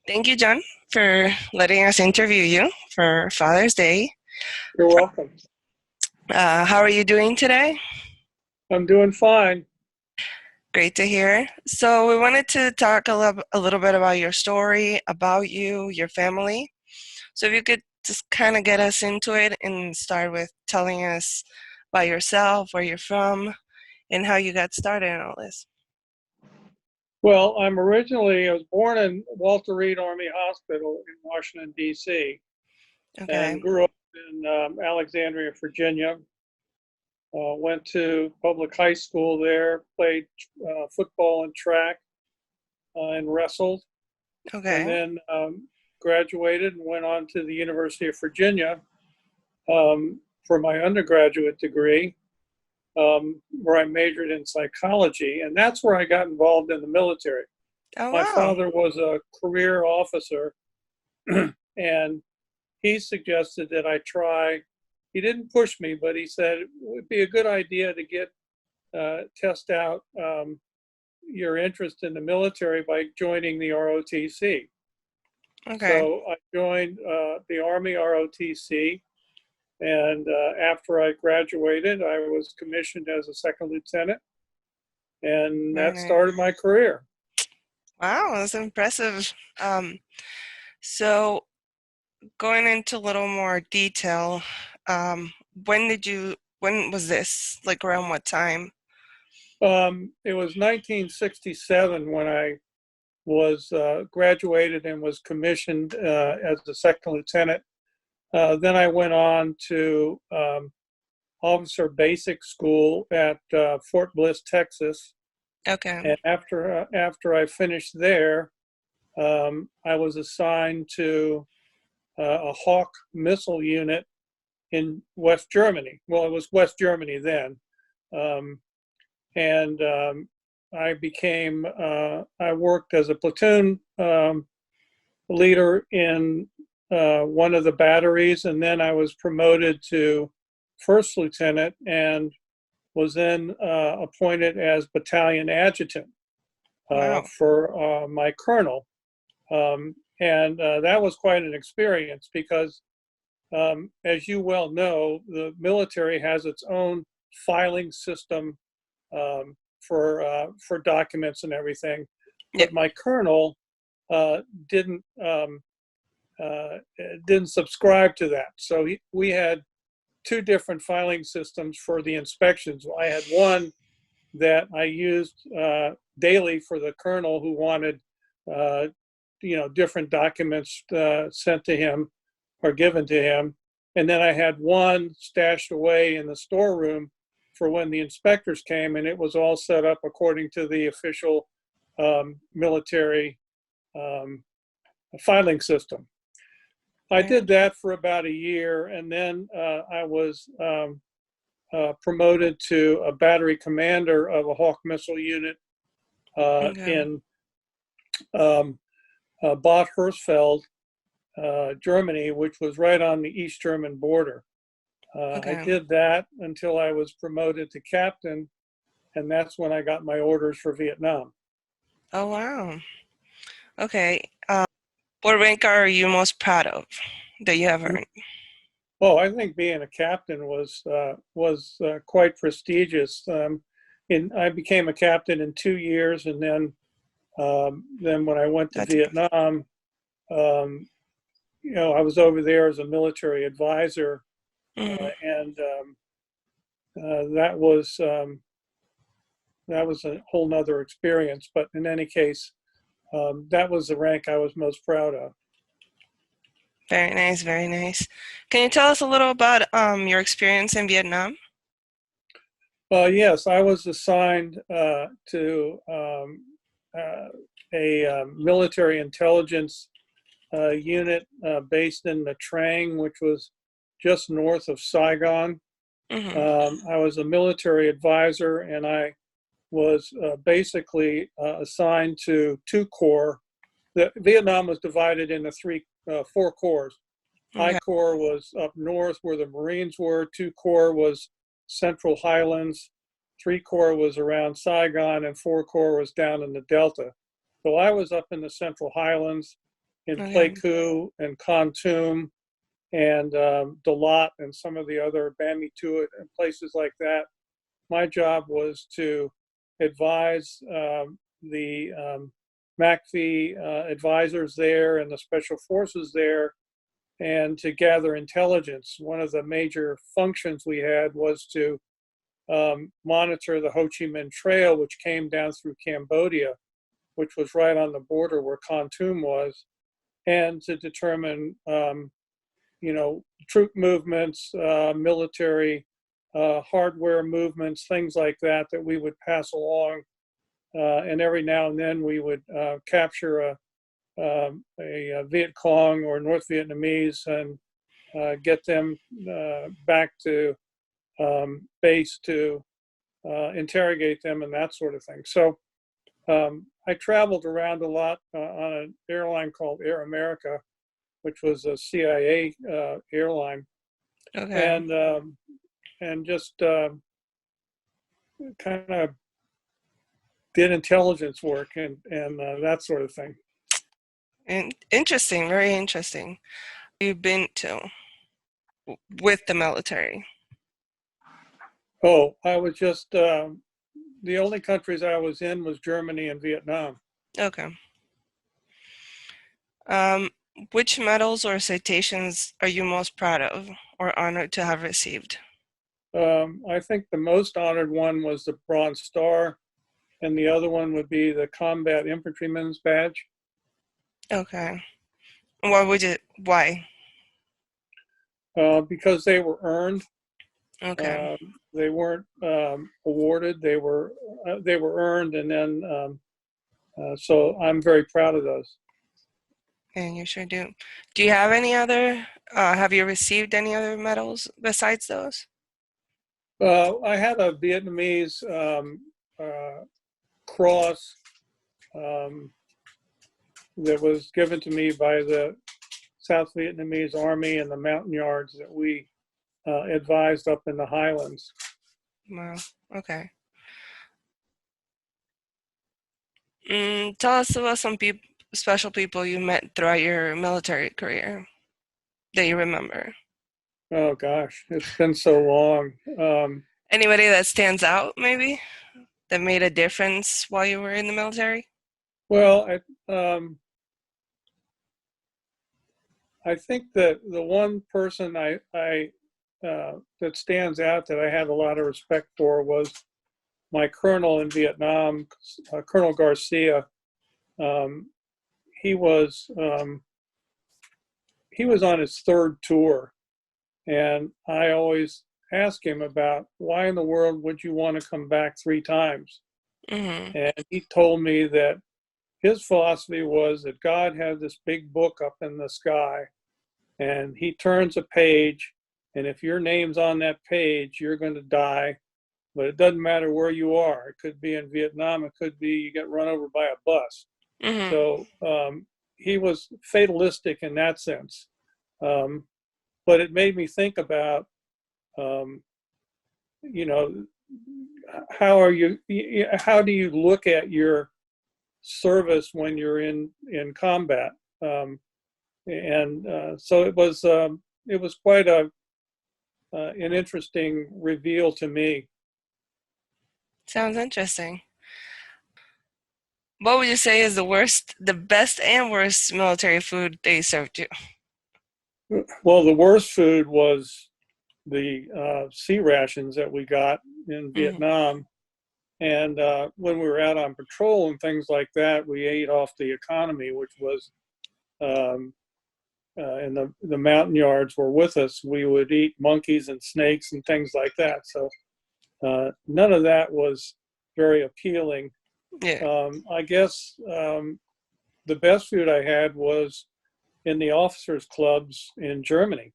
Thank you, John, for letting us interview you for Father's Day. You're welcome. How are you doing today? I'm doing fine. Great to hear. So, we wanted to talk a little bit about your story, about you, your family. So, if you could just kind of get us into it and start with telling us about yourself, where you're from, and how you got started in all this. Well, I was born in Walter Reed Army Hospital in Washington, D.C., and Okay. grew up in Alexandria, Virginia. Went to public high school there, played football and track and wrestled, and Okay. then graduated and went on to the University of Virginia for my undergraduate degree, where I majored in psychology. And that's where I got involved in the military. Oh, My wow. father was a career officer, and he suggested that I try. He didn't push me, but he said it would be a good idea to test out your interest in the military by joining the ROTC. Okay. So I joined the Army ROTC, and after I graduated, I was commissioned as a second lieutenant, and Very that nice. started my career. Wow, that's impressive. Um, so, going into a little more detail, um, when was this? Like around what time? It was 1967 when I was graduated and was commissioned as a second lieutenant. Then I went on to officer basic school at Fort Bliss, Texas. Okay. And after I finished there, I was assigned to a Hawk missile unit in West Germany. Well, it was West Germany then. Um, and I worked as a platoon leader in one of the batteries, and then I was promoted to first lieutenant and was then appointed as battalion adjutant Wow. for my colonel. And that was quite an experience because, as you well know, the military has its own filing system for documents and everything. Yep. But my colonel uh, didn't um, uh, didn't subscribe to that. So we had two different filing systems for the inspections. I had one that I used daily for the colonel who wanted, uh, different documents sent to him or given to him. And then I had one stashed away in the storeroom for when the inspectors came, and it was all set up according to the official military um, filing system. I Very did that for about a year, and then I was promoted to a battery commander of a Hawk missile unit okay. in um, Bad Hersfeld, Germany, which was right on the East German border. I Okay. did that until I was promoted to captain, and that's when I got my orders for Vietnam. Oh, wow. Okay. What rank are you most proud of that you have earned? Oh, I think being a captain was quite prestigious. I became a captain in 2 years, and then when I went to That's impressive. Vietnam, um, I was over there as a military advisor, Mhm. and that was a whole nother experience. But in any case, that was the rank I was most proud of. Very nice, very nice. Can you tell us a little about your experience in Vietnam? Yes, I was assigned to uh, a military intelligence unit based in Nha Trang, which was just north of Saigon. Hmm. I was a military advisor, and I was basically assigned to two corps. Vietnam was divided into four corps. I Okay. Corps was up north where the Marines were. Two Corps was Central Highlands. Three Corps was around Saigon, and four Corps was down in the Delta. So I was up in the Central Highlands, in Okay. Pleiku and Khartoum and Dalat and some of the other Bami Tuat and places like that. My job was to advise the MACV advisors there and the special forces there and to gather intelligence. One of the major functions we had was to monitor the Ho Chi Minh Trail, which came down through Cambodia, which was right on the border where Khartoum was, and to determine, troop movements, military hardware movements, things like that, that we would pass along. And every now and then we would capture a Viet Cong or North Vietnamese and get them back to base to interrogate them and that sort of thing. So I traveled around a lot on an airline called Air America, which was a CIA airline, Okay. and just kind of did intelligence work and that sort of thing. And interesting, very interesting. You've been to with the military. Oh, I was just the only countries I was in was Germany and Vietnam. Okay. Um, which medals or citations are you most proud of or honored to have received? I think the most honored one was the Bronze Star, and the other one would be the Combat Infantryman's Badge. Okay. Why? Because they were earned. Okay. They weren't awarded. They were earned, and then so I'm very proud of those. And you sure do. Do you have any other, have you received any other medals besides those? I had a Vietnamese cross um, that was given to me by the South Vietnamese Army and the mountain yards that we advised up in the highlands. Wow. Okay. Tell us about some special people you met throughout your military career that you remember. Oh gosh, it's been so long. Anybody that stands out, maybe, that made a difference while you were in the military? Well, I think that the one person I that stands out that I had a lot of respect for was my colonel in Vietnam, Colonel Garcia. Um, he was um, he was on his third tour, and I always ask him about why in the world would you want to come back three times? Mm-hmm. And he told me that his philosophy was that God had this big book up in the sky, and he turns a page, and if your name's on that page, you're going to die. But it doesn't matter where you are. It could be in Vietnam. It could be you get run over by a bus. Mm-hmm. So he was fatalistic in that sense. Um, but it made me think about, um, you know, how do you look at your service when you're in combat? And so it was quite an interesting reveal to me. Sounds interesting. What would you say is the best and worst military food they served you? Well, the worst food was the sea rations that we got in Mm-hmm. Vietnam. And when we were out on patrol and things like that, we ate off the economy, which was, um, and the mountain yards were with us. We would eat monkeys and snakes and things like that. So none of that was very appealing. Yeah. I guess the best food I had was in the officers' clubs in Germany.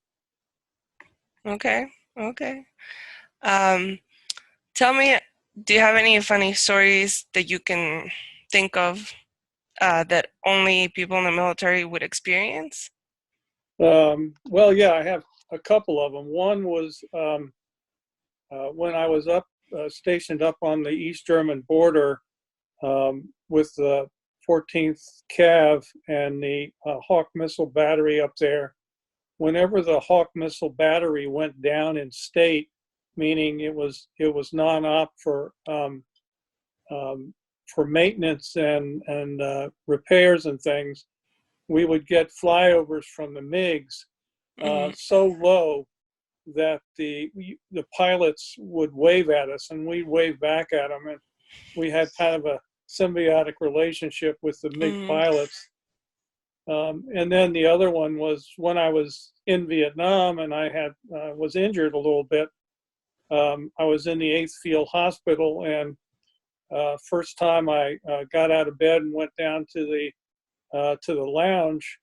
Okay. Okay. Um, tell me, do you have any funny stories that you can think of that only people in the military would experience? Well, yeah, I have a couple of them. One was when I was stationed up on the East German border with the 14th Cav and the Hawk missile battery up there. Whenever the Hawk missile battery went down in state, meaning it was non-op for maintenance and repairs and things, we would get flyovers from the MiGs Mm-hmm. so low that the pilots would wave at us and we'd wave back at them, and we had kind of a symbiotic relationship with the MiG Mm-hmm. pilots. And then the other one was when I was in Vietnam and I had was injured a little bit. I was in the 8th Field Hospital, and first time I got out of bed and went down to the lounge,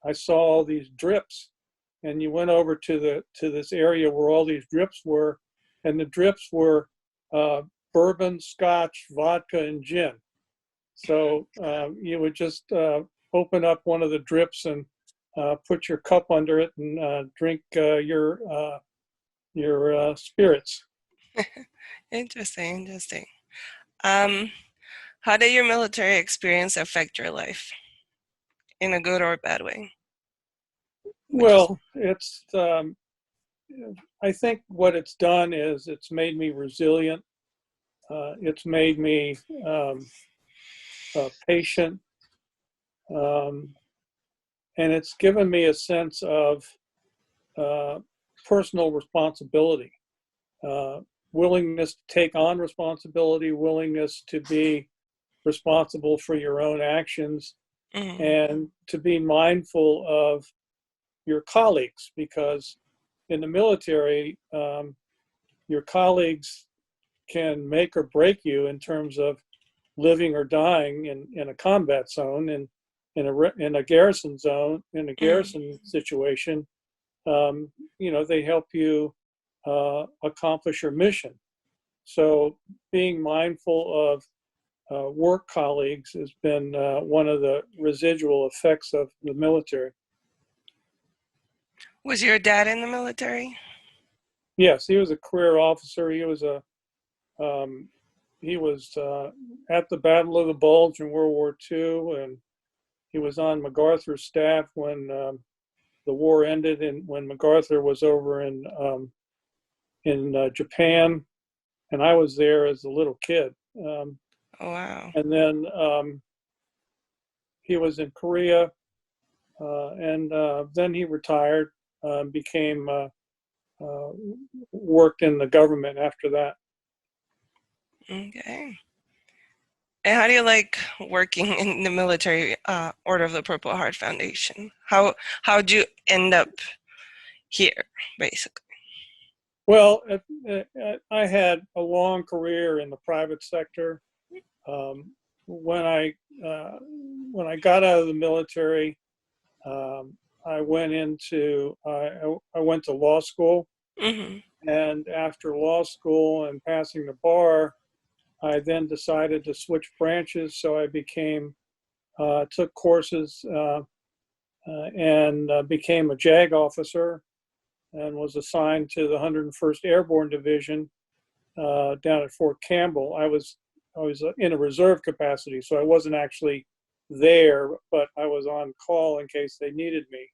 I saw all these drips, and you went over to this area where all these drips were, and the drips were bourbon, scotch, vodka, and gin. So you would just open up one of the drips and put your cup under it and drink your spirits. Interesting, interesting. Um, how did your military experience affect your life in a good or bad way? Would you say? Well, it's I think what it's done is it's made me resilient. It's made me patient, um, and it's given me a sense of uh, personal responsibility, uh, willingness to take on responsibility, willingness to be responsible for your own actions, Mm-hmm. and to be mindful of your colleagues, because in the military, your colleagues can make or break you in terms of living or dying in a combat zone and in a garrison zone, in a Mm-hmm. garrison situation. Um, they help you accomplish your mission. So being mindful of work colleagues has been one of the residual effects of the military. Was your dad in the military? Yes, he was a career officer. Um, he was at the Battle of the Bulge in World War II, and he was on MacArthur's staff when the war ended, and when MacArthur was over in Japan, and I was there as a little kid. Oh, wow. And then he was in Korea, and then he retired, became worked in the government after that. Okay. And how do you like working in the military Order of the Purple Heart Foundation? How'd you end up here, basically? Well, I had a long career in the private sector. Um, when I when I got out of the military, I went to law school, Mm-hmm. and after law school and passing the bar, I then decided to switch branches. So I took courses and became a JAG officer and was assigned to the 101st Airborne Division down at Fort Campbell. I was in a reserve capacity, so I wasn't actually there, but I was on call in case they needed me.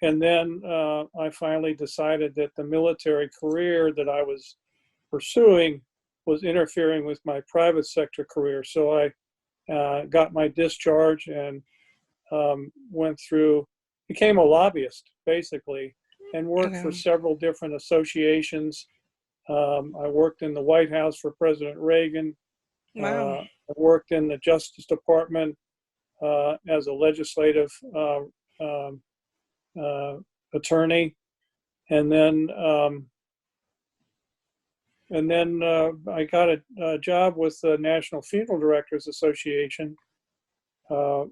And then I finally decided that the military career that I was pursuing was interfering with my private sector career. So I got my discharge and became a lobbyist basically, and worked for Okay. several different associations. I worked in the White House for President Reagan. Wow. I worked in the Justice Department as a legislative um, uh, attorney, and then I got a job with the National Funeral Directors Association,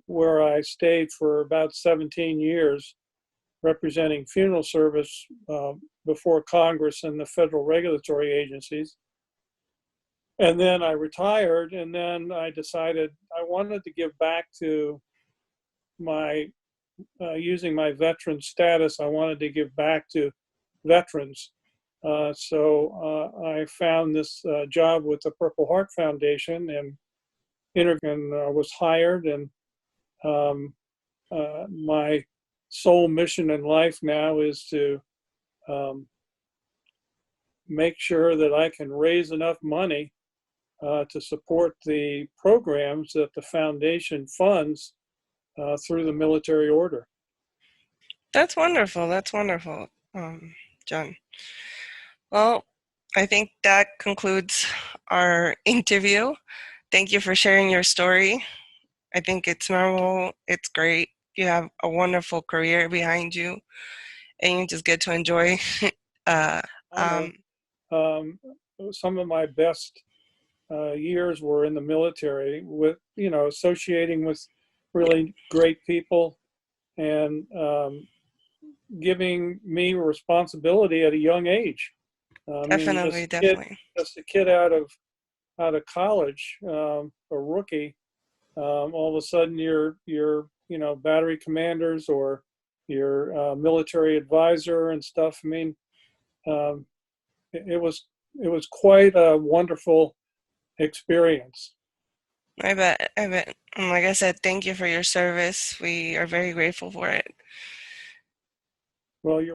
where I stayed for about 17 years, representing funeral service before Congress and the federal regulatory agencies. And then I retired, and then I decided I wanted to give back to my, using my veteran status, I wanted to give back to veterans. So I found this job with the Purple Heart Foundation, and and was hired. And my sole mission in life now is to um, make sure that I can raise enough money to support the programs that the foundation funds through the military order. That's wonderful. That's wonderful, John. Well, I think that concludes our interview. Thank you for sharing your story. I think it's memorable. It's great. You have a wonderful career behind you, and you just get to enjoy. uh, Honor. um, Um, some of my best years were in the military, with associating with really great people, and giving me responsibility at a young age. I mean, Definitely, definitely. just a kid out of college, a rookie. All of a sudden, you're battery commanders, or your military advisor and stuff. I mean, um, it was quite a wonderful experience. I bet. I bet. And like I said, thank you for your service. We are very grateful for it. Well, you're